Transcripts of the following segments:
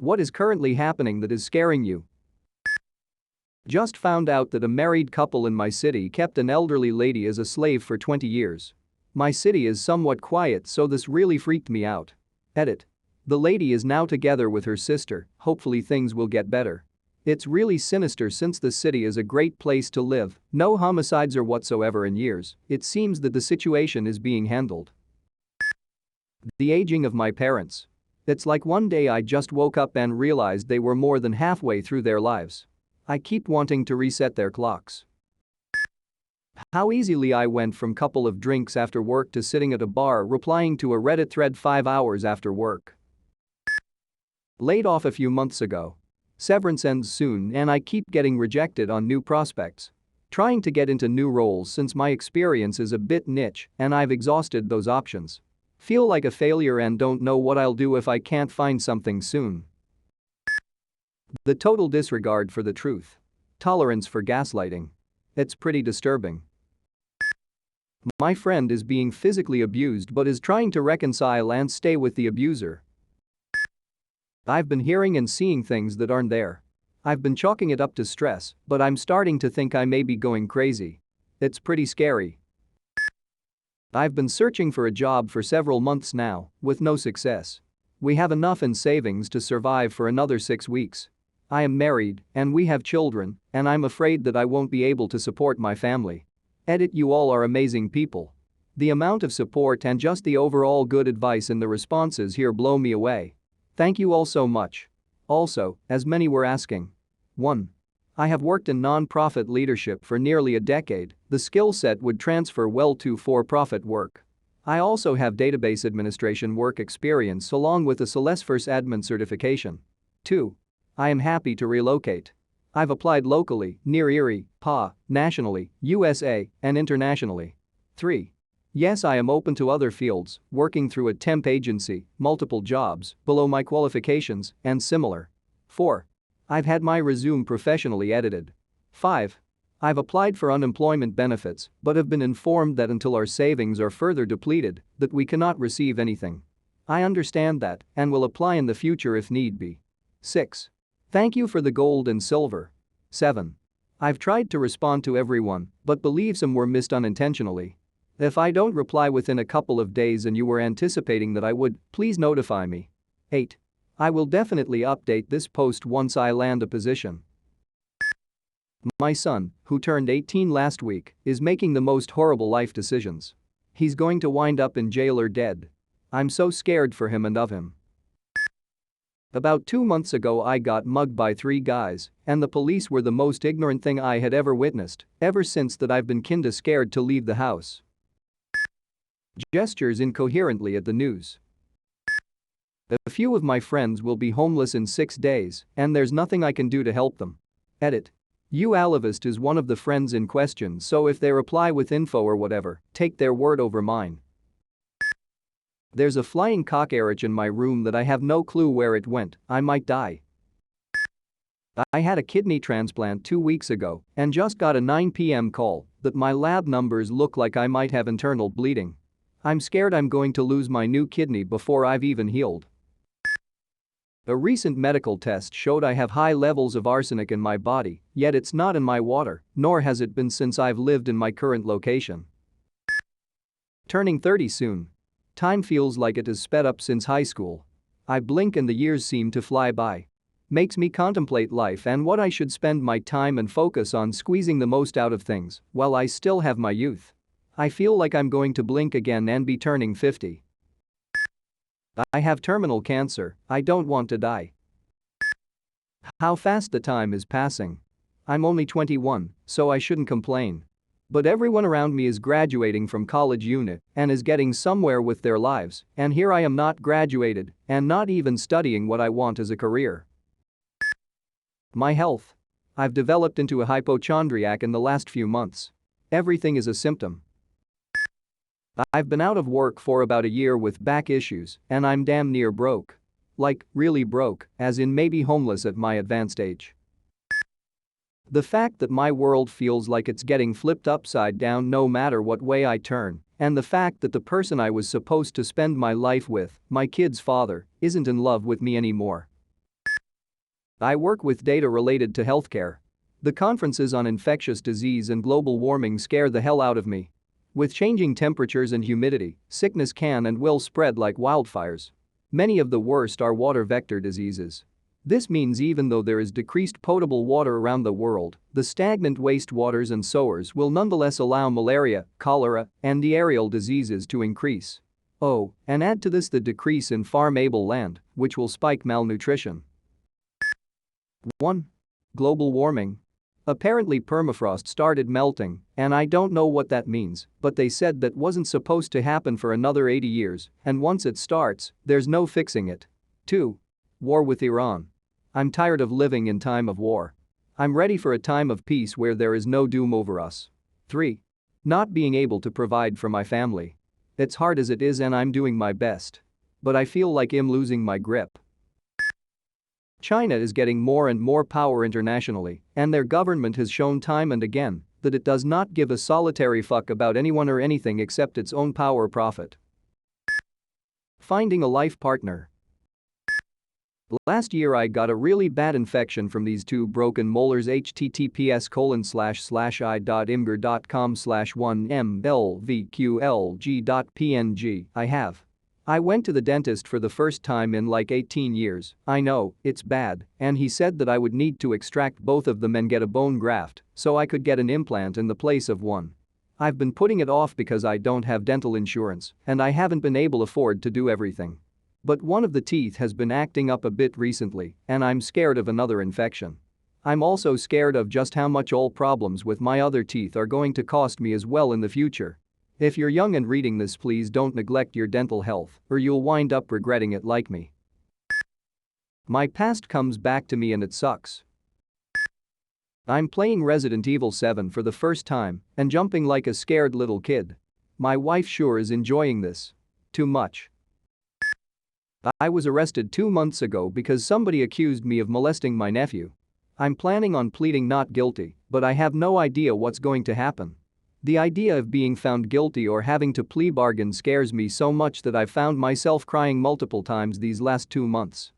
What is currently happening that is scaring you? Just found out that a married couple in my city kept an elderly lady as a slave for 20 years. My city is somewhat quiet, so this really freaked me out. Edit. The lady is now together with her sister, hopefully things will get better. It's really sinister since the city is a great place to live, no homicides or whatsoever in years. It seems that the situation is being handled. The aging of my parents. It's like one day I just woke up and realized they were more than halfway through their lives. I keep wanting to reset their clocks. How easily I went from couple of drinks after work to sitting at a bar replying to a Reddit thread 5 hours after work. Laid off a few months ago. Severance ends soon and I keep getting rejected on new prospects. Trying to get into new roles since my experience is a bit niche and I've exhausted those options. Feel like a failure and don't know what I'll do if I can't find something soon. The total disregard for the truth. Tolerance for gaslighting. It's pretty disturbing. My friend is being physically abused but is trying to reconcile and stay with the abuser. I've been hearing and seeing things that aren't there. I've been chalking it up to stress, but I'm starting to think I may be going crazy. It's pretty scary. I've been searching for a job for several months now, with no success. We have enough in savings to survive for another 6 weeks. I am married, and we have children, and I'm afraid that I won't be able to support my family. Edit. You all are amazing people. The amount of support and just the overall good advice in the responses here blow me away. Thank you all so much. Also, as many were asking. 1. I have worked in non-profit leadership for nearly a decade. The skill set would transfer well to for-profit work. I also have database administration work experience along with a Salesforce admin certification. 2. I am happy to relocate. I've applied locally, near Erie, PA, nationally, USA, and internationally. 3. Yes, I am open to other fields, working through a temp agency, multiple jobs, below my qualifications, and similar. 4. I've had my resume professionally edited. 5. I've applied for unemployment benefits but have been informed that until our savings are further depleted, that we cannot receive anything. I understand that and will apply in the future if need be. 6. Thank you for the gold and silver. 7. I've tried to respond to everyone but believe some were missed unintentionally. If I don't reply within a couple of days and you were anticipating that I would, please notify me. 8. I will definitely update this post once I land a position. My son, who turned 18 last week, is making the most horrible life decisions. He's going to wind up in jail or dead. I'm so scared for him and of him. About 2 months ago I got mugged by 3 guys, and the police were the most ignorant thing I had ever witnessed. Ever since that I've been kinda scared to leave the house. Gestures incoherently at the news. A few of my friends will be homeless in 6 days, and there's nothing I can do to help them. Edit. You Alavist is one of the friends in question, so if they reply with info or whatever, take their word over mine. There's a flying cockroach in my room that I have no clue where it went. I might die. I had a kidney transplant 2 weeks ago and just got a 9 p.m. call that my lab numbers look like I might have internal bleeding. I'm scared I'm going to lose my new kidney before I've even healed. A recent medical test showed I have high levels of arsenic in my body, yet it's not in my water, nor has it been since I've lived in my current location. Turning 30 soon. Time feels like it has sped up since high school. I blink and the years seem to fly by. Makes me contemplate life and what I should spend my time and focus on squeezing the most out of things while I still have my youth. I feel like I'm going to blink again and be turning 50. I have terminal cancer. I don't want to die. How fast the time is passing. I'm only 21, so I shouldn't complain. But everyone around me is graduating from college unit and is getting somewhere with their lives, and here I am not graduated and not even studying what I want as a career. My health. I've developed into a hypochondriac in the last few months. Everything is a symptom. I've been out of work for about a year with back issues and I'm damn near broke. Like, really broke, as in maybe homeless at my advanced age. The fact that my world feels like it's getting flipped upside down no matter what way I turn, and the fact that the person I was supposed to spend my life with, my kid's father, isn't in love with me anymore. I work with data related to healthcare. The conferences on infectious disease and global warming scare the hell out of me. With changing temperatures and humidity, sickness can and will spread like wildfires. Many of the worst are water vector diseases. This means even though there is decreased potable water around the world, the stagnant wastewaters and sewers will nonetheless allow malaria, cholera, and diarrheal diseases to increase. Oh, and add to this the decrease in farmable land, which will spike malnutrition. 1. Global warming. Apparently permafrost started melting, and I don't know what that means, but they said that wasn't supposed to happen for another 80 years, and once it starts, there's no fixing it. 2. War with Iran. I'm tired of living in time of war. I'm ready for a time of peace where there is no doom over us. 3. Not being able to provide for my family. It's hard as it is and I'm doing my best. But I feel like I'm losing my grip. China is getting more and more power internationally, and their government has shown time and again that it does not give a solitary fuck about anyone or anything except its own power profit. Finding a life partner. Last year I got a really bad infection from these two broken molars. https://i.imgur.com/1mlvqlg.png. I went to the dentist for the first time in like 18 years. I know, it's bad, and he said that I would need to extract both of them and get a bone graft so I could get an implant in the place of one. I've been putting it off because I don't have dental insurance and I haven't been able to afford to do everything. But one of the teeth has been acting up a bit recently and I'm scared of another infection. I'm also scared of just how much all problems with my other teeth are going to cost me as well in the future. If you're young and reading this, please don't neglect your dental health or you'll wind up regretting it like me. My past comes back to me and it sucks. I'm playing Resident Evil 7 for the first time and jumping like a scared little kid. My wife sure is enjoying this. Too much. I was arrested 2 months ago because somebody accused me of molesting my nephew. I'm planning on pleading not guilty, but I have no idea what's going to happen. The idea of being found guilty or having to plea bargain scares me so much that I've found myself crying multiple times these last 2 months.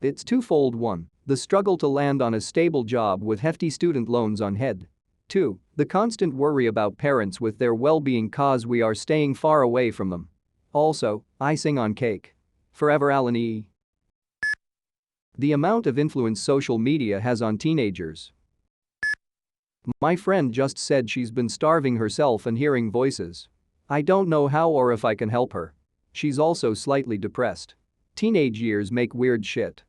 It's twofold. 1. The struggle to land on a stable job with hefty student loans on head. 2. The constant worry about parents with their well-being cause we are staying far away from them. Also, icing on cake. Forever Alan E. The amount of influence social media has on teenagers. My friend just said she's been starving herself and hearing voices. I don't know how or if I can help her. She's also slightly depressed. Teenage years make weird shit.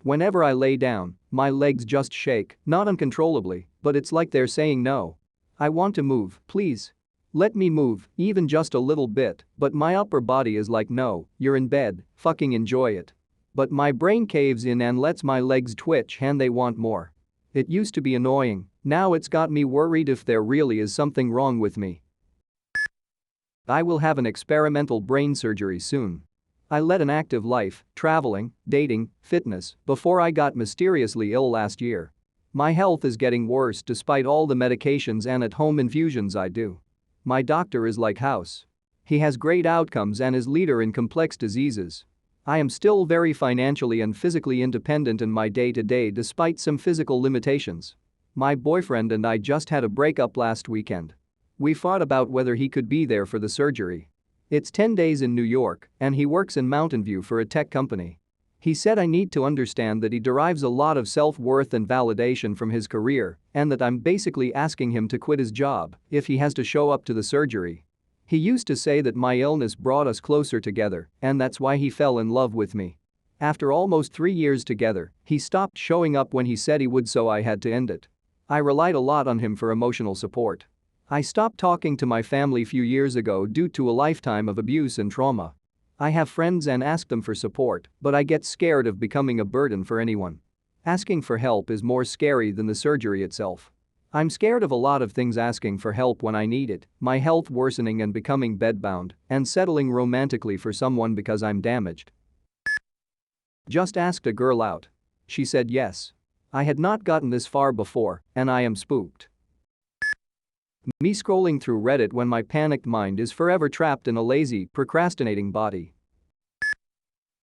Whenever I lay down, my legs just shake, not uncontrollably, but it's like they're saying no. I want to move, please. Let me move, even just a little bit, but my upper body is like no, you're in bed, fucking enjoy it. But my brain caves in and lets my legs twitch and they want more. It used to be annoying, now it's got me worried if there really is something wrong with me. I will have an experimental brain surgery soon. I led an active life, traveling, dating, fitness, before I got mysteriously ill last year. My health is getting worse despite all the medications and at-home infusions I do. My doctor is like house. He has great outcomes and is leader in complex diseases. I am still very financially and physically independent in my day-to-day despite some physical limitations. My boyfriend and I just had a breakup last weekend. We fought about whether he could be there for the surgery. It's 10 days in New York and he works in Mountain View for a tech company. He said I need to understand that he derives a lot of self-worth and validation from his career and that I'm basically asking him to quit his job if he has to show up to the surgery. He used to say that my illness brought us closer together and that's why he fell in love with me. After almost 3 years together, he stopped showing up when he said he would, so I had to end it. I relied a lot on him for emotional support. I stopped talking to my family a few years ago due to a lifetime of abuse and trauma. I have friends and ask them for support, but I get scared of becoming a burden for anyone. Asking for help is more scary than the surgery itself. I'm scared of a lot of things: asking for help when I need it, my health worsening and becoming bedbound, and settling romantically for someone because I'm damaged. Just asked a girl out. She said yes. I had not gotten this far before, and I am spooked. Me scrolling through Reddit when my panicked mind is forever trapped in a lazy, procrastinating body.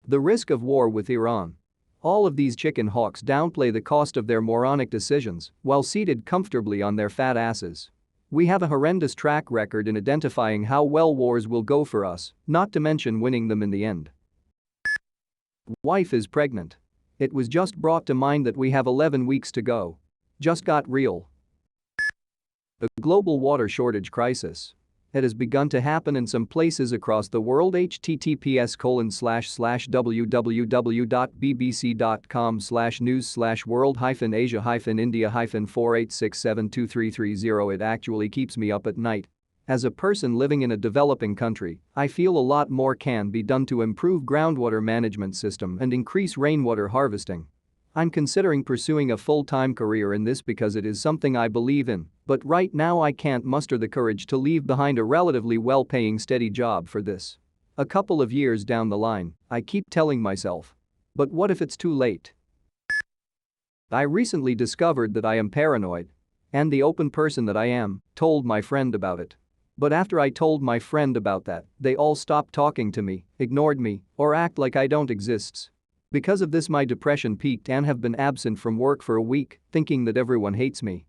The risk of war with Iran. All of these chicken hawks downplay the cost of their moronic decisions while seated comfortably on their fat asses. We have a horrendous track record in identifying how well wars will go for us, not to mention winning them in the end. Wife is pregnant. It was just brought to mind that we have 11 weeks to go. Just got real. The global water shortage crisis. It has begun to happen in some places across the world. https://www.bbc.com/news/world-asia-india-48672330. It actually keeps me up at night. As a person living in a developing country, I feel a lot more can be done to improve groundwater management system and increase rainwater harvesting. I'm considering pursuing a full-time career in this because it is something I believe in, but right now I can't muster the courage to leave behind a relatively well-paying steady job for this. A couple of years down the line, I keep telling myself, but what if it's too late? I recently discovered that I am paranoid. And the open person that I am, told my friend about it. But after I told my friend about that, they all stopped talking to me, ignored me, or act like I don't exist. Because of this, my depression peaked and have been absent from work for a week, thinking that everyone hates me.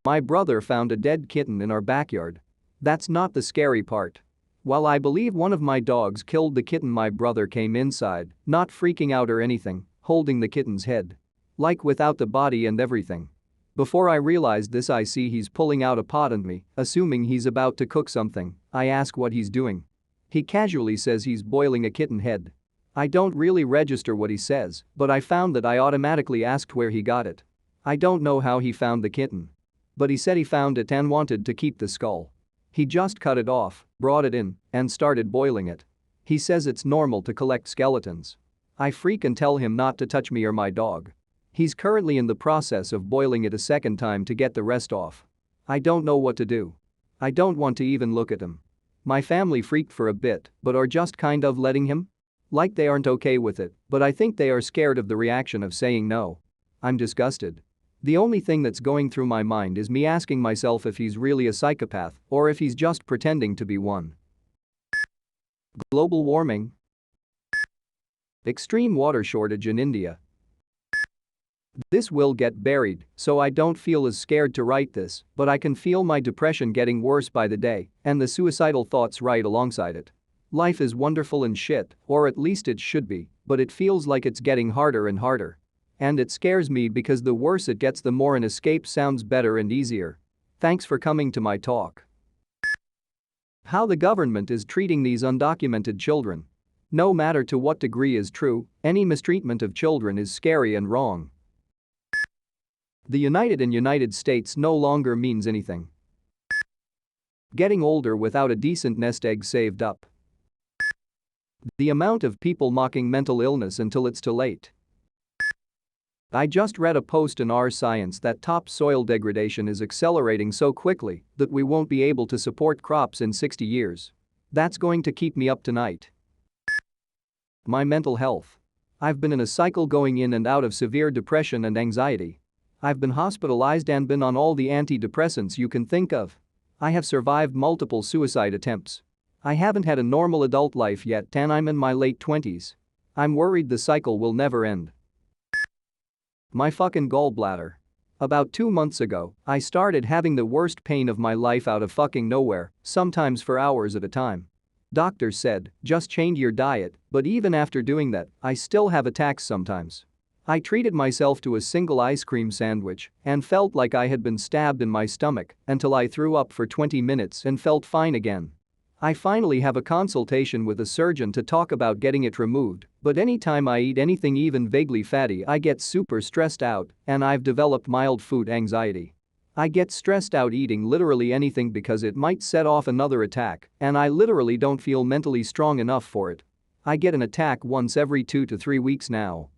My brother found a dead kitten in our backyard. That's not the scary part. While I believe one of my dogs killed the kitten, my brother came inside, not freaking out or anything, holding the kitten's head. Like without the body and everything. Before I realized this, I see he's pulling out a pot on me, assuming he's about to cook something. I ask what he's doing. He casually says he's boiling a kitten head. I don't really register what he says, but I found that I automatically asked where he got it. I don't know how he found the kitten. But he said he found it and wanted to keep the skull. He just cut it off, brought it in, and started boiling it. He says it's normal to collect skeletons. I freak and tell him not to touch me or my dog. He's currently in the process of boiling it a second time to get the rest off. I don't know what to do. I don't want to even look at him. My family freaked for a bit, but are just kind of letting him? Like they aren't okay with it, but I think they are scared of the reaction of saying no. I'm disgusted. The only thing that's going through my mind is me asking myself if he's really a psychopath or if he's just pretending to be one. Global warming. Extreme water shortage in India. This will get buried, so I don't feel as scared to write this, but I can feel my depression getting worse by the day and the suicidal thoughts right alongside it. Life is wonderful and shit, or at least it should be, but it feels like it's getting harder and harder. And it scares me because the worse it gets, the more an escape sounds better and easier. Thanks for coming to my talk. How the government is treating these undocumented children. No matter to what degree is true, any mistreatment of children is scary and wrong. The United States no longer means anything. Getting older without a decent nest egg saved up. The amount of people mocking mental illness until it's too late. I just read a post in Our Science that topsoil degradation is accelerating so quickly that we won't be able to support crops in 60 years. That's going to keep me up tonight. My mental health. I've been in a cycle going in and out of severe depression and anxiety. I've been hospitalized and been on all the antidepressants you can think of. I have survived multiple suicide attempts. I haven't had a normal adult life yet and I'm in my late 20s. I'm worried the cycle will never end. My fucking gallbladder. About 2 months ago, I started having the worst pain of my life out of fucking nowhere, sometimes for hours at a time. Doctors said, just change your diet, but even after doing that, I still have attacks sometimes. I treated myself to a single ice cream sandwich and felt like I had been stabbed in my stomach until I threw up for 20 minutes and felt fine again. I finally have a consultation with a surgeon to talk about getting it removed, but anytime I eat anything even vaguely fatty, I get super stressed out and I've developed mild food anxiety. I get stressed out eating literally anything because it might set off another attack, and I literally don't feel mentally strong enough for it. I get an attack once every 2 to 3 weeks now.